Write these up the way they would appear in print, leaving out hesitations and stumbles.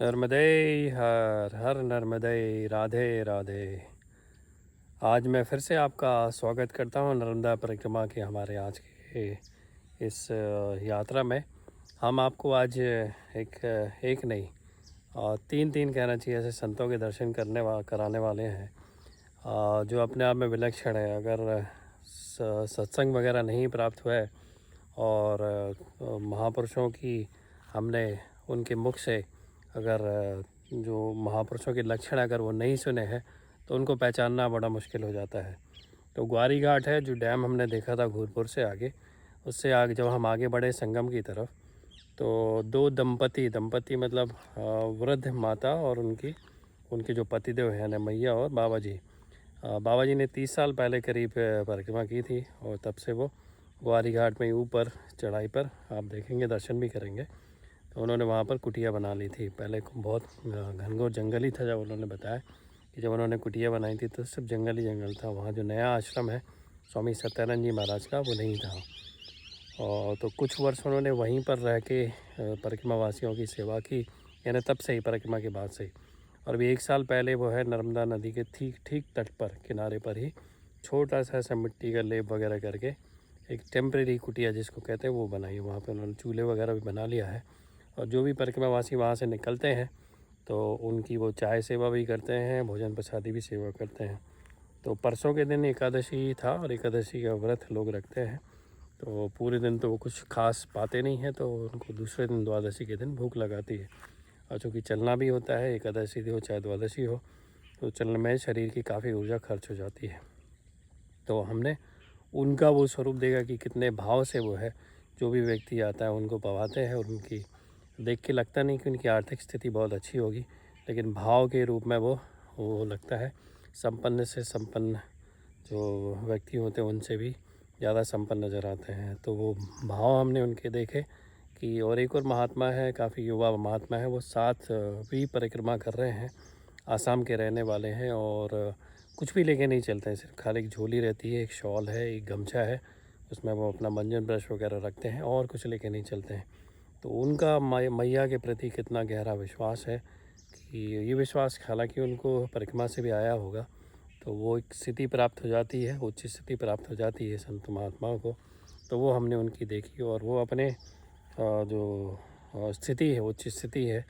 नर्मदे हर हर नर्मदे राधे राधे। आज मैं फिर से आपका स्वागत करता हूं नर्मदा परिक्रमा के हमारे आज के इस यात्रा में। हम आपको आज एक नहीं और तीन कहना चाहिए ऐसे संतों के दर्शन कराने वाले हैं जो अपने आप में विलक्षण है। अगर सत्संग वगैरह नहीं प्राप्त हुआ है और महापुरुषों की हमने उनके मुख से अगर जो महापुरुषों के लक्षण अगर वो नहीं सुने हैं तो उनको पहचानना बड़ा मुश्किल हो जाता है। तो ग्वारी घाट है जो डैम हमने देखा था घूरपुर से आगे, उससे आगे जब हम आगे बढ़े संगम की तरफ तो दो दंपति मतलब वृद्ध माता और उनके जो पतिदेव हैं मैया और बाबा जी। बाबा जी ने 30 साल पहले करीब परिक्रमा की थी और तब से वो ग्वारी घाट में ऊपर चढ़ाई पर आप देखेंगे, दर्शन भी करेंगे। तो उन्होंने वहाँ पर कुटिया बना ली थी। पहले बहुत घनघोर जंगल ही था। जब उन्होंने बताया कि जब उन्होंने कुटिया बनाई थी तो सिर्फ जंगल ही जंगल था। वहाँ जो नया आश्रम है स्वामी सत्यानंद जी महाराज का वो नहीं था। और तो कुछ वर्ष उन्होंने वहीं पर रह के परिक्रमा वासियों की सेवा की, यानी तब से ही परिक्रमा के बाद से ही। और अभी 1 साल पहले वो है नर्मदा नदी के ठीक तट पर किनारे पर ही छोटा सा ऐसा मिट्टी का लेप वगैरह करके एक टेम्परेरी कुटिया जिसको कहते हैं वो बनाई है। वहाँ पर उन्होंने चूल्हे वगैरह भी बना लिया है और जो भी परिक्रमावासी वहाँ से निकलते हैं तो उनकी वो चाय सेवा भी करते हैं, भोजन प्रसादी भी सेवा करते हैं। तो परसों के दिन एकादशी था और एकादशी का व्रत लोग रखते हैं तो पूरे दिन तो वो कुछ खास पाते नहीं हैं, तो उनको दूसरे दिन द्वादशी के दिन भूख लगाती है। और चूँकि चलना भी होता है, एकादशी हो चाहे द्वादशी हो, तो चलने में शरीर की काफ़ी ऊर्जा खर्च हो जाती है। तो हमने उनका वो स्वरूप देखा कि कितने भाव से वो है, जो भी व्यक्ति आता है उनको पवाते हैं और उनकी देख के लगता नहीं कि उनकी आर्थिक स्थिति बहुत अच्छी होगी, लेकिन भाव के रूप में वो लगता है संपन्न से संपन्न जो व्यक्ति होते हैं उनसे भी ज़्यादा संपन्न नज़र आते हैं। तो वो भाव हमने उनके देखे कि और एक और महात्मा है, काफ़ी युवा महात्मा है, वो 7वीं परिक्रमा कर रहे हैं, आसाम के रहने वाले हैं और कुछ भी लेके नहीं चलते हैं, सिर्फ खाली एक झोली रहती है, एक शॉल है, एक गमछा है, उसमें वो अपना मंजन ब्रश वगैरह रखते हैं और कुछ लेके नहीं चलते हैं। तो उनका मैया के प्रति कितना गहरा विश्वास है कि ये विश्वास हालांकि उनको परिक्रमा से भी आया होगा, तो वो एक स्थिति प्राप्त हो जाती है, उच्च स्थिति प्राप्त हो जाती है संत महात्माओं को। तो वो हमने उनकी देखी और वो अपने जो स्थिति है, उच्च स्थिति है,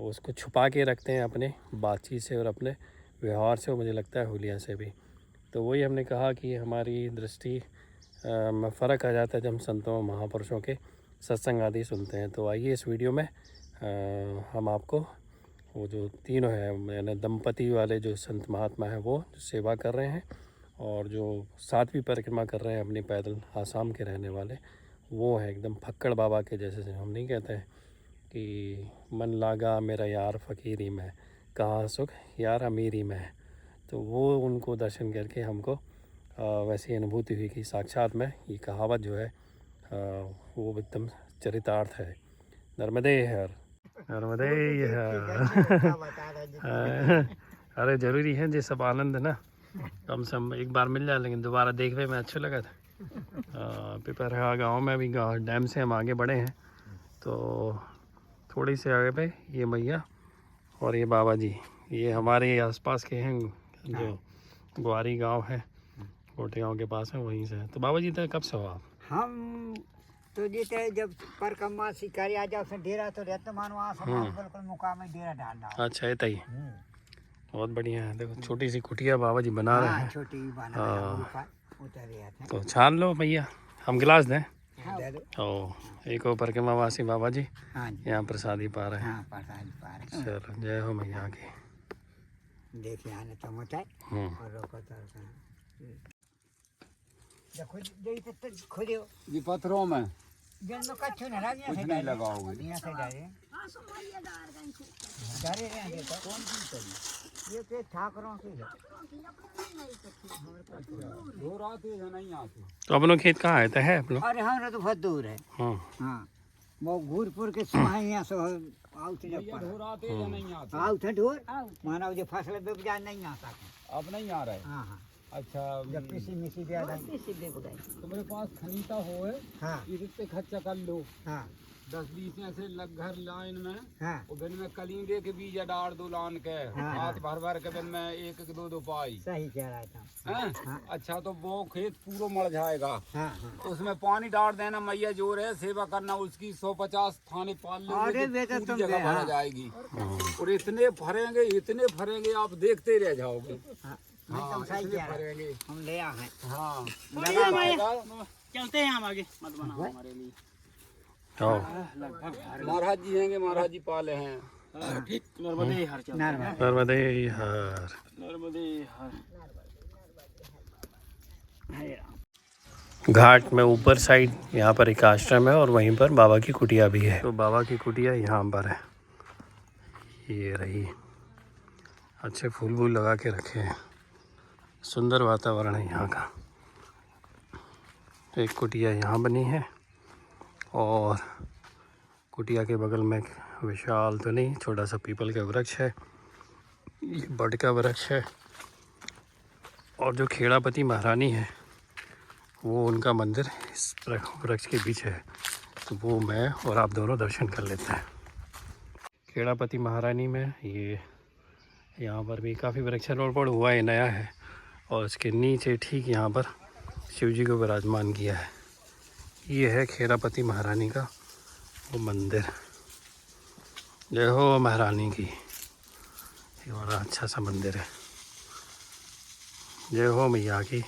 उसको छुपा के रखते हैं अपने बातचीत से और अपने व्यवहार से, और मुझे लगता है हुलिया से भी। तो वही हमने कहा कि हमारी दृष्टि में फ़र्क आ जाता है जब हम संतों महापुरुषों के सत्संग आदि सुनते हैं। तो आइए इस वीडियो में हम आपको वो जो तीनों है यानी दंपति वाले जो संत महात्मा हैं वो जो सेवा कर रहे हैं और जो 7वीं परिक्रमा कर रहे हैं अपनी पैदल, आसाम के रहने वाले, वो है एकदम फक्कड़ बाबा के जैसे। हम नहीं कहते हैं कि मन लागा मेरा यार फ़कीरी में, कहाँ सुख यार अमीरी में। तो वो उनको दर्शन करके हमको वैसी अनुभूति हुई कि साक्षात में ये कहावत जो है वो एकदम चरितार्थ है। नर्मदे हर नर्मदे हर। अरे ज़रूरी है ये सब आनंद ना, कम से कम एक बार मिल जाए, लेकिन दोबारा देखने में अच्छा लगा था। पिपरहा गांव में भी डैम से हम आगे बढ़े हैं तो थोड़ी से आगे पे ये मैया और ये बाबा जी, ये हमारे आसपास के हैं, जो ग्वारी गांव है कोटे गांव के पास है, वहीं से है। तो बाबा जी तो कब से हो आप? हम तो जैसे जब परिक्रमा शिकारी आ जाओ से डेरा तो रहते मानो आसमान बिल्कुल मुकाम में डेरा डालना। अच्छा, है तई, बहुत बढ़िया है। देखो छोटी सी कुटिया बाबा जी बना रहे हैं। छोटी बना उतर तो छान लो भैया, हम गिलास दें? दे दो। ओ, एक और परिक्रमा वासी बाबा जी हाँ जी, यहाँ प्रसादी पा रहे हैं। हाँ प्रसाद पा रहे। चलो जय हो मैया की। देखिए आने तो मत है और रोको तो देखो जैसे खुद ये पत्थरों में जन में कच्चू ना राज कुछ नहीं लगाओगे। यहाँ से डाले डाले रहे तो कौन सी करी ये के ठाकरों की है। दूर आते हैं नहीं आते। तो अपनों खेत कहाँ है? है अपनों? अरे हमारा तो बहुत दूर है। हाँ वो घूरपुर के सुहा यहाँ से आउट जब दूर आते हैं नहीं आते। आउट ढोर मानो जो फसल बेबजा नहीं आ सकते। अब नहीं आ रहे। हाँ हाँ अच्छा, जब किसी मिसी दे तुम्हारे पास खनीता हो है हाँ इससे खर्चा कर लो। हाँ 10-20 ऐसे लग घर लाइन में हाँ और बिन में कलिंगे के बीज डाल दो लान के हाँ। हाथ भर भर के बिन में एक एक दो पाई सही कह रहा था। हैं? हाँ। अच्छा तो वो खेत पूरा मर जाएगा। हाँ हाँ। तो उसमें पानी डाल देना, मैया जोर है सेवा करना उसकी, 150 थाने पाल लेंगे अरे तो बेटा पूरी तुम जगह गए, भर हाँ। जाएगी। और इतने फरेंगे आप देखते रह जाओगे। हाँ हाँ तुम सही इतने कह रहे फरेंगे। हम ले आ हैं। हाँ चलते हैं हम आगे, मत बनाओ हमारे लिए। आओ महाराज जी हैंगे, महाराज जी पाले हैं। नर्मदे हर चलते हैं। नर्मदे हर। नर्मदे हर। घाट में ऊपर साइड यहाँ पर एक आश्रम है और वहीं पर बाबा की कुटिया भी है। तो बाबा की कुटिया यहाँ पर है, ये रही। अच्छे फूल वूल लगा के रखे हैं, सुंदर वातावरण है यहाँ का। एक कुटिया यहाँ बनी है और कुटिया के बगल में एक विशाल तो नहीं, छोटा सा पीपल का वृक्ष है, ये बड़ का वृक्ष है। और जो खेड़ापति महारानी है वो उनका मंदिर इस वृक्ष के बीच है। तो वो मैं और आप दोनों दर्शन कर लेते हैं। खेड़ापति महारानी में ये यहाँ पर भी काफ़ी वृक्षारोपण हुआ है, नया है। और इसके नीचे ठीक यहाँ पर शिव जी को विराजमान किया है। ये है खेड़ापति महारानी का वो मंदिर। जय हो महारानी की। ये बड़ा अच्छा सा मंदिर है। जय हो मैया की,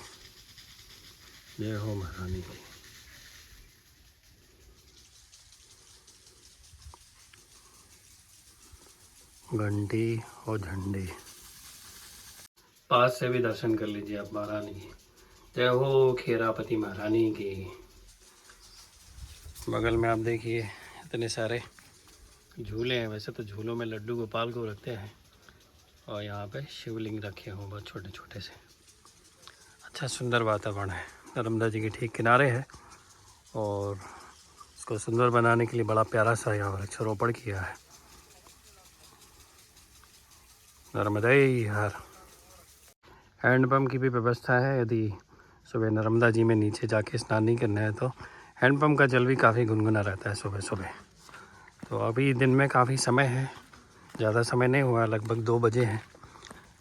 जय हो महारानी की। घंटी और झंडे, पास से भी दर्शन कर लीजिए आप महारानी की। जय हो खेरापति महारानी की। बगल में आप देखिए इतने सारे झूले हैं। वैसे तो झूलों में लड्डू गोपाल को रखते हैं और यहाँ पे शिवलिंग रखे हों बहुत छोटे छोटे से। अच्छा सुंदर वातावरण है। नर्मदा जी के ठीक किनारे है और इसको सुंदर बनाने के लिए बड़ा प्यारा सा यहाँ वृक्षारोपण किया है। नर्मदे हर। हैंडपम्प की भी व्यवस्था है। यदि सुबह नर्मदा जी में नीचे जाके स्नान नहीं करना है तो हैंडपम्प का जल भी काफ़ी गुनगुना रहता है सुबह सुबह। तो अभी दिन में काफ़ी समय है, ज़्यादा समय नहीं हुआ, लगभग 2 बजे हैं।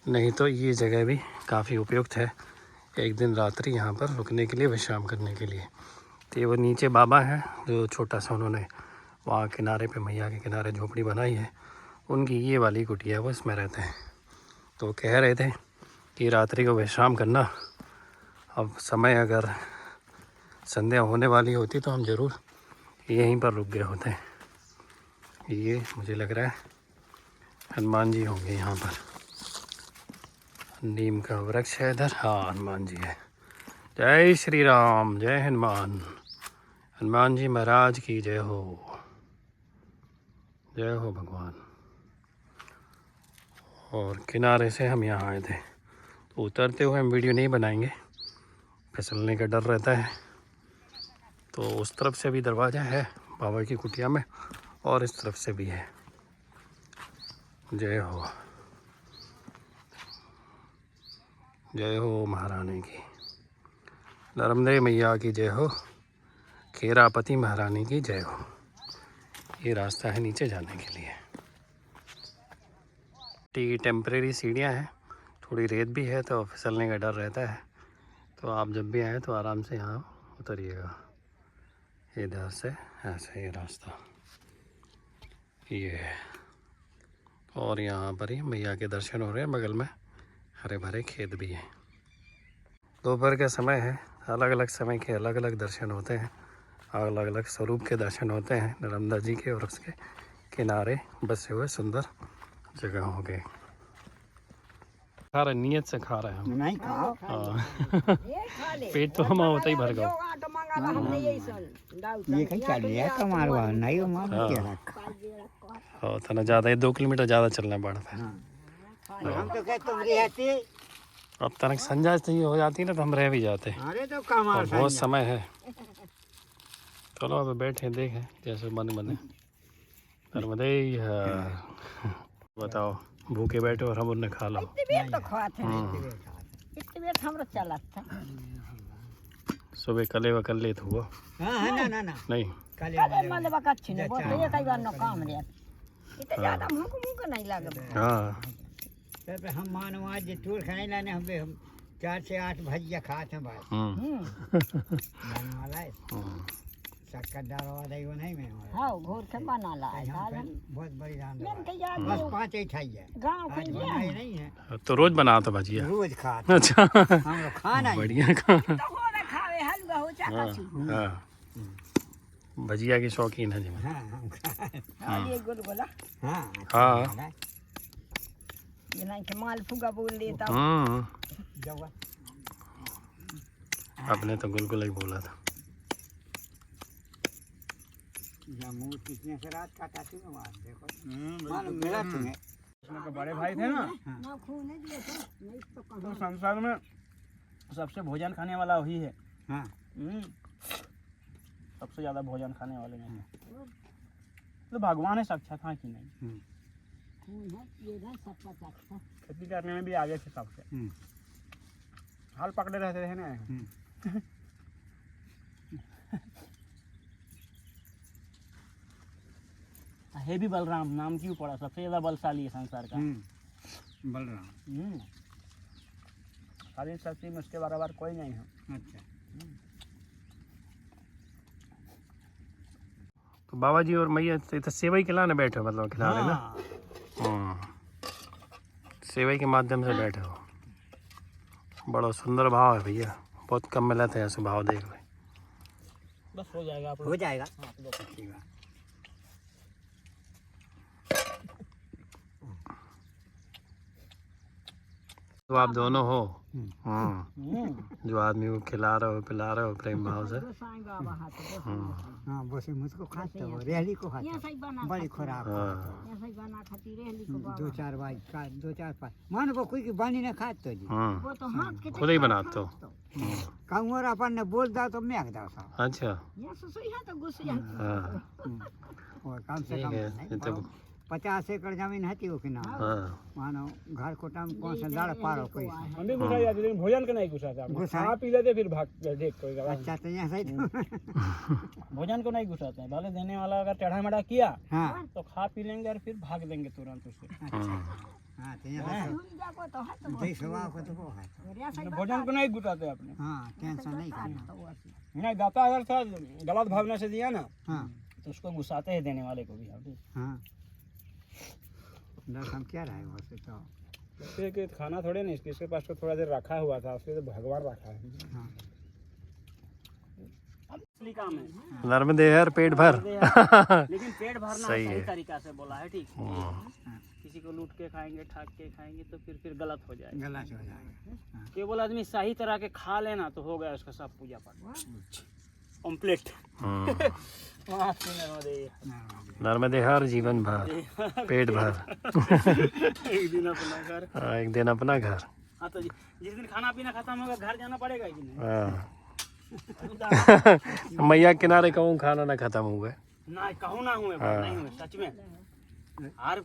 नहीं तो ये जगह भी काफ़ी उपयुक्त है एक दिन रात्रि यहाँ पर रुकने के लिए, विश्राम करने के लिए। तो वो नीचे बाबा हैं जो छोटा सा उन्होंने वहाँ किनारे पे मैया के किनारे झोपड़ी बनाई है, उनकी ये वाली कुटिया वो इसमें रहते हैं। तो कह रहे थे कि रात्रि को विश्राम करना। अब समय अगर संध्या होने वाली होती तो हम ज़रूर यहीं पर रुक गए होते। ये मुझे लग रहा है हनुमान जी होंगे यहाँ पर। नीम का वृक्ष है इधर। हाँ हनुमान जी है। जय श्री राम, जय हनुमान। हनुमान जी महाराज की जय हो, जय हो भगवान। और किनारे से हम यहाँ आए थे तो उतरते हुए हम वीडियो नहीं बनाएंगे, फिसलने का डर रहता है। तो उस तरफ से भी दरवाज़ा है बाबा की कुटिया में और इस तरफ से भी है। जय हो, जय हो महारानी की। नर्मदे मैया की जय हो, खेरापति महारानी की जय हो। ये रास्ता है नीचे जाने के लिए। टेम्परेरी सीढ़ियाँ हैं, थोड़ी रेत भी है तो फिसलने का डर रहता है। तो आप जब भी आएँ तो आराम से यहाँ उतरिएगा। इधर से ऐसे ही रास्ता ये है। और यहाँ पर ही मैया के दर्शन हो रहे हैं। बगल में हरे भरे खेत भी हैं। दोपहर का समय है, अलग अलग समय के अलग अलग दर्शन होते हैं, अलग अलग स्वरूप के दर्शन होते हैं नर्मदा जी के और उसके किनारे बसे हुए सुंदर जगह हो गए। खा रहे, नियत से खा रहे हैं हम। नहीं खाओ। हाँ पेट तो हम होता ही भर गया। ये कहीं चल लिया कमार वाला नहीं हो मार हाँ। के रखा। और था ना ज़्यादा, 2 किलोमीटर ज़्यादा चलना पड़ता है। हम तो कहते तुम रहती। अब तनक संध्या चाहिए हो जाती है ना तो हम रह भी जाते हैं। अरे तो कमाल और बहुत समय है। चलो अब बैठे देखें जैसे बने बने। नर्मदे हर। बताओ भूखे बैठे और हम उन्हें खा लो। तो खाते हैं इतने बेर हमरा चलत था। सुबह कले व कल लेत हुआ हाँ ना ना ना नहीं काले माले बका अच्छी नहीं बोलते ये कई बार नो काम रे इते ज्यादा मुंह को नहीं लगे हाँ तब हम मानो आज टूर खाने लाने हम 4 से 8 भजिया खाते हैं बस बना वाला है शक्कर डाल वाला ही वो नहीं मैं हां घोर के बना ला बहुत बड़ी जान मैंने के याद बस 5 ही खाई है गांव आज के बनाई नहीं है तो रोज बनाता भजिया रोज खाते अच्छा हम लोग खाना ही बढ़िया खा तो हो ना खावे हलवा हो चाका छु हाँ भजिया की शौकीन है जी मैं हाँ हम खाए हां ये गुलगुला हाँ हाँ ये नहीं के माल फुगा बोल लेता जाओ आपने तो गुलगुला ही बोला था जम्मू कितने से रात काटा थी ना वहाँ देखो मालूम मिला तुम्हें उसमें बड़े भाई थे ना ना खून नहीं दिए थे नहीं तो तो संसार में सबसे भोजन खाने वाला वही है। हाँ सबसे ज्यादा भोजन खाने वाले में तो भगवान है साक्षात हाँ कि नहीं। खून है ये ना सब पता था खेती करने में भी आगे थे सबसे हाल पकड़े रहते थे ना। है भी बलराम नाम क्यों पड़ा सबसे ज्यादा बलशाली है संसार का। बलराम सारी शक्ति में उसके बराबर कोई नहीं है। अच्छा तो बाबा जी और मैया तो सेवई खिलाने बैठे हो मतलब खिला रहे ना सेवई के माध्यम से बैठे हो बड़ा सुंदर भाव है भैया बहुत कम मिला था ऐसे भाव देख रहे बस हो जाएगा आप हो जाएगा हाँ, तो बस। ठीक है तो आप दोनों हो जो आदमी को खिला रहे हो पिला रहे हो प्रेम भाव से साईं बाबा हाथ हाँ बस मुझको खाते हो रेहली को खाते ये हो सही बना बड़ी खुराक ये सही बना खाती रहली को बाबा 2-4 बार का 2-4 मान को कोई की बानी ने खात तो जी वो तो हाथ के खुद ही बनाते हो कहूँ अपन ने बोल दा तो मैं दा साहब अच्छा ये सुसुई है तो गुस्सा हाँ और कम से ठीक कम है नहीं, ये तो 50 एकड़ जमीन है वो कि ना हाँ मानो घर को टाइम कौन सा लड़ पारो कोई से। हम भी घुसा जाते लेकिन भोजन का नहीं घुसा था घुसा? खा पी लेते फिर भाग देख कोई अच्छा तो यहाँ सही तो भोजन को नहीं घुसाते हैं भले देने वाला अगर चढ़ा मढ़ा किया हाँ तो खा पी लेंगे और फिर भाग देंगे तुरंत उससे। हाँ तो यहाँ जाको तो है तो तो स्वभाव को तो वो है ये सही भोजन को नहीं घुसाते अपने हाँ टेंशन नहीं करना नहीं दाता अगर था गलत भावना से दिया ना हाँ तो उसको घुसाते हैं देने वाले को भी आप हाँ दस हम क्या रहे वैसे तो फिर कि खाना थोड़े नहीं इसके पास तो थोड़ा देर रखा हुआ था उसके तो भगवान रखा है। हाँ असली काम है नर्मदे हर पेट भर लेकिन पेट भरना सही सही है। तरीका से बोला है ठीक। किसी को लूट के खाएंगे ठाक के खाएंगे तो फिर गलत हो जाएगा। गला हो जाएगा केवल आदमी सही तरह के खा लेना तो हो गया उसका सब पूजा पाठ कंप्लीट। नर्मदे हर जीवन भर पेट भर एक दिन अपना घर एक दिन अपना घर हाँ तो जिस दिन खाना पीना खत्म होगा घर जाना पड़ेगा कि नहीं। हाँ मैया किनारे कहूँ खाना ना खत्म हुआ ना कहूँ ना हुए नहीं हुए सच में। और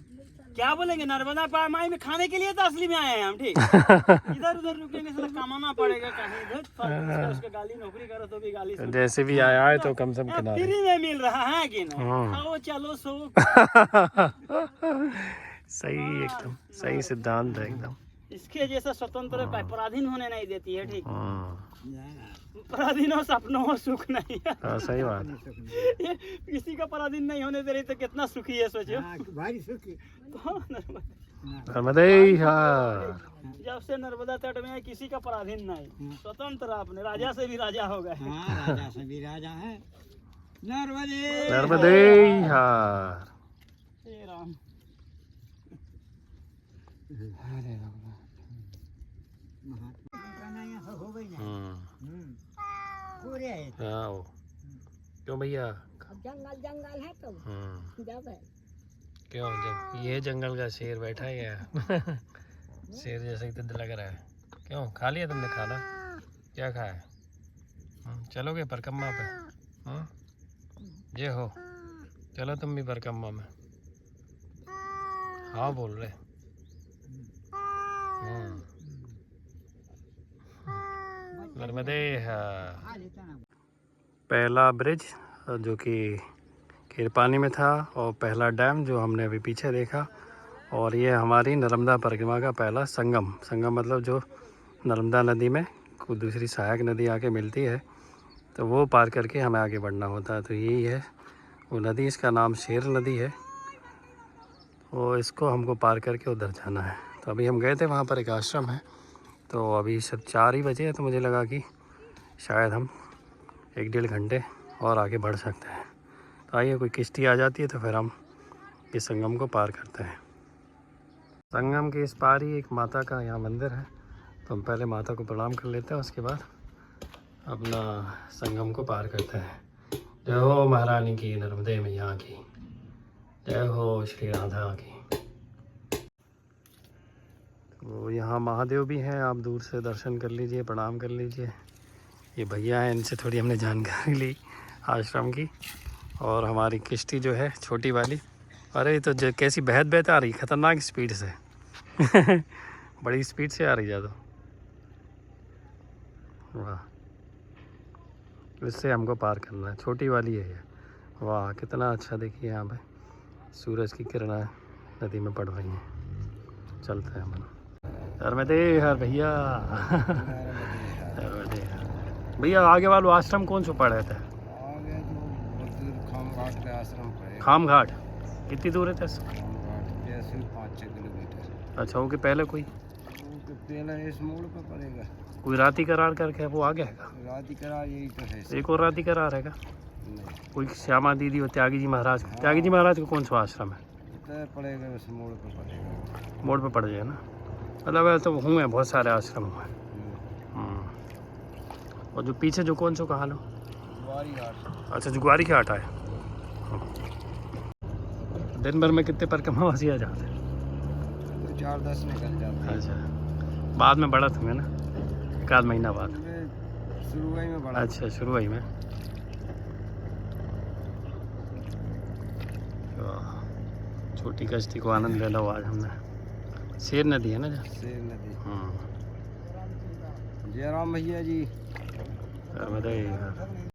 क्या बोलेंगे नर्मदा पार माई में खाने के लिए तो असली में आए हैं हम ठीक। इधर उधर रुकेंगे तो कमाना पड़ेगा कहीं इधर उसके गाली नौकरी करो तो भी गाली सुनो। जैसे भी आया है तो कम से कम किनारे फ्री में मिल रहा है कि नहीं खाओ चलो सो। सही एकदम सही सिद्धांत है एकदम इसके जैसा स्वतंत्र पराधीन होने नहीं देती है ठीक। पराधीन हो सपनों हो सुख नहीं है। हाँ सही बात है ये किसी का पराधीन नहीं होने दे रही तो कितना सुखी है सोचो। भारी सुखी तो नर्मदे हाँ जब से नर्मदा तट में है किसी का पराधीन नहीं स्वतंत्र अपने राजा से भी राजा हो गए। हाँ राजा से भी राजा है नर्मदे नर्मदे हार हे राम हो गई ना पूरे हाँ वो क्यों भैया जंगल जंगल है तो जब है क्यों जब ये जंगल का शेर बैठा है क्या शेर जैसा ही तो लग रहा है क्यों खा लिया तुमने खाना क्या खाया चलोगे परकम्मा पे ये हो चलो तुम भी परकम्मा में हाँ बोल रहे नर्मदे हाँ पहला ब्रिज जो कि किरपानी में था, और पहला डैम जो हमने अभी पीछे देखा। और ये हमारी नर्मदा परिक्रमा का पहला संगम। संगम मतलब जो नर्मदा नदी में कोई दूसरी सहायक नदी आके मिलती है, तो वो पार करके हमें आगे बढ़ना होता है। तो यही है वो नदी, इसका नाम शेर नदी है, और इसको हमको पार करके उधर जाना है। तो अभी हम गए थे, वहाँ पर एक आश्रम है, तो अभी सब 4 ही बजे है, तो मुझे लगा कि शायद हम 1-1.5 घंटे और आगे बढ़ सकते हैं। तो आइए, कोई किश्ती आ जाती है तो फिर हम इस संगम को पार करते हैं। संगम के इस पार ही एक माता का यहाँ मंदिर है, तो हम पहले माता को प्रणाम कर लेते हैं, उसके बाद अपना संगम को पार करते हैं। जय हो महारानी की, नर्मदे मैया की, जय हो श्री राधा की। तो यहाँ महादेव भी हैं, आप दूर से दर्शन कर लीजिए, प्रणाम कर लीजिए। ये भैया हैं, इनसे थोड़ी हमने जानकारी ली आश्रम की। और हमारी किश्ती जो है छोटी वाली, अरे तो कैसी बहत बहत आ रही, ख़तरनाक स्पीड से बड़ी स्पीड से आ रही ज़्यादा। वाह, इससे हमको पार करना है, छोटी वाली है ये। वाह, कितना अच्छा देखिए, यहाँ पे सूरज की किरणें नदी में पड़ रही हैं। चलते हैं हम। नर्मदे हर भैया नर्मदे हर भैया। आगे वालों आश्रम कौन सा पड़ रहे थे? आगे जो खाम घाट के आश्रम पे। खाम घाट कितनी दूर है? खाम घाट जैसे 5-6 किलोमीटर। अच्छा, वो कि पहले कोई तो पहले इस मोड़ पे पड़ेगा। कोई राती करार करके वो आगे है? राती करा यही तो है। एक और राती करार है? नहीं, कोई श्यामा दीदी और त्यागी जी महाराज। त्यागी जी महाराज का कौन सा आश्रम है? तो पड़ेगा उस मोड़ पे पड़ेगा। मोड़ पे पड़ जाए ना, मतलब तो हुए बहुत सारे आश्रम हुए। और जो पीछे जो कौन सा कहा लो? जुआरी घाट। अच्छा, जुआरी घाट आए। दिन भर में कितने परिक्रमावासी आ जाते हैं? 4-10 निकल जाते हैं। अच्छा, बाद में बढ़त हुए ना, 1 महीना बाद? शुरू में बड़ा। अच्छा, शुरू ही में। छोटी कश्ती को आनंद ले लो आज हमने। शेर नदी है ना जहाँ? शेर नदी। जय राम भैया जी। नर्मदे।